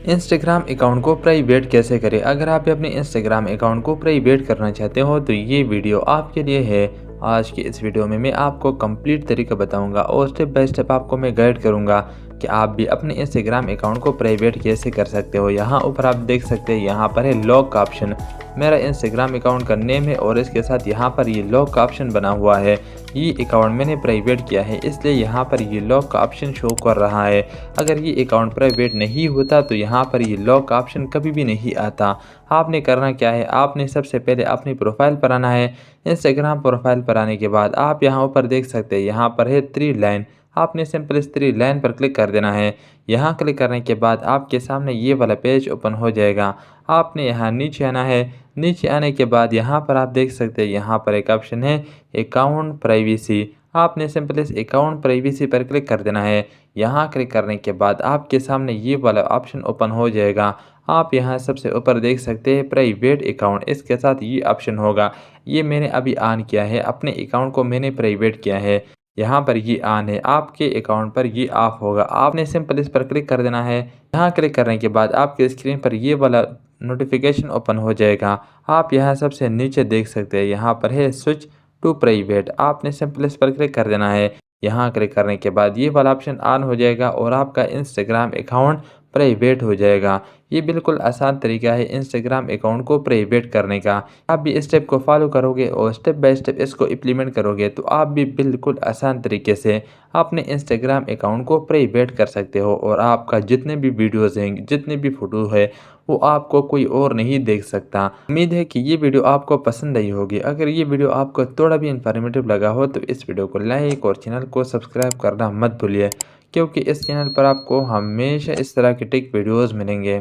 Instagram account को private कैसे करें। अगर आप अपने इंस्टाग्राम अकाउंट को प्राइवेट करना चाहते हो तो ये वीडियो आपके लिए है। आज की इस वीडियो में मैं आपको कंप्लीट तरीका बताऊंगा और स्टेप बाय स्टेप आपको मैं गाइड करूंगा कि आप भी अपने इंस्टाग्राम अकाउंट को प्राइवेट कैसे कर सकते हो। यहाँ ऊपर आप देख सकते हैं, यहाँ पर है लॉक का ऑप्शन। मेरा इंस्टाग्राम अकाउंट का नेम है और इसके साथ यहाँ पर ये लॉक का ऑप्शन बना हुआ है। ये अकाउंट मैंने प्राइवेट किया है इसलिए यहाँ पर ये लॉक का ऑप्शन शो कर रहा है। अगर ये अकाउंट प्राइवेट नहीं होता तो यहाँ पर ये लॉक का ऑप्शन कभी भी नहीं आता। आपने करना क्या है, आपने सबसे पहले अपनी प्रोफाइल पर आना है। इंस्टाग्राम प्रोफाइल पर आने के बाद आप यहाँ ऊपर देख सकते हैं, यहाँ पर है 3 लाइन। आपने सिंपल इस 3 लाइन पर क्लिक कर देना है। यहाँ क्लिक करने के बाद आपके सामने ये वाला पेज ओपन हो जाएगा। आपने यहाँ नीचे आना है। नीचे आने के बाद यहाँ पर आप देख सकते हैं, यहाँ पर एक ऑप्शन है अकाउंट प्राइवेसी। आपने सिंपल इस अकाउंट प्राइवेसी पर क्लिक कर देना है। यहाँ क्लिक करने के बाद आपके सामने ये वाला ऑप्शन ओपन हो जाएगा। आप यहाँ सबसे ऊपर देख सकते हैं प्राइवेट अकाउंट, इसके साथ ये ऑप्शन होगा। ये मैंने अभी ऑन किया है, अपने अकाउंट को मैंने प्राइवेट किया है। यहाँ पर ये ऑन है, आपके अकाउंट पर ये ऑफ होगा। आपने सिंपल इस पर क्लिक कर देना है। यहाँ क्लिक करने के बाद आपके स्क्रीन पर ये वाला नोटिफिकेशन ओपन हो जाएगा। आप यहाँ सबसे नीचे देख सकते हैं, यहाँ पर है स्विच टू प्राइवेट। आपने सिंपल इस पर क्लिक कर देना है। यहाँ क्लिक करने के बाद ये वाला ऑप्शन ऑन हो जाएगा और आपका इंस्टाग्राम अकाउंट प्राइवेट हो जाएगा। ये बिल्कुल आसान तरीका है इंस्टाग्राम अकाउंट को प्राइवेट करने का। आप भी इस स्टेप को फॉलो करोगे और स्टेप बाय स्टेप इसको इम्प्लीमेंट करोगे तो आप भी बिल्कुल आसान तरीके से अपने इंस्टाग्राम अकाउंट को प्राइवेट कर सकते हो और आपका जितने भी वीडियोज़ हैं, जितने भी फ़ोटो है, वो आपको कोई और नहीं देख सकता। उम्मीद है कि ये वीडियो आपको पसंद आई होगी। अगर ये वीडियो आपको थोड़ा भी इन्फॉर्मेटिव लगा हो तो इस वीडियो को लाइक और चैनल को सब्सक्राइब करना मत भूलिए, क्योंकि इस चैनल पर आपको हमेशा इस तरह के टेक वीडियोज़ मिलेंगे।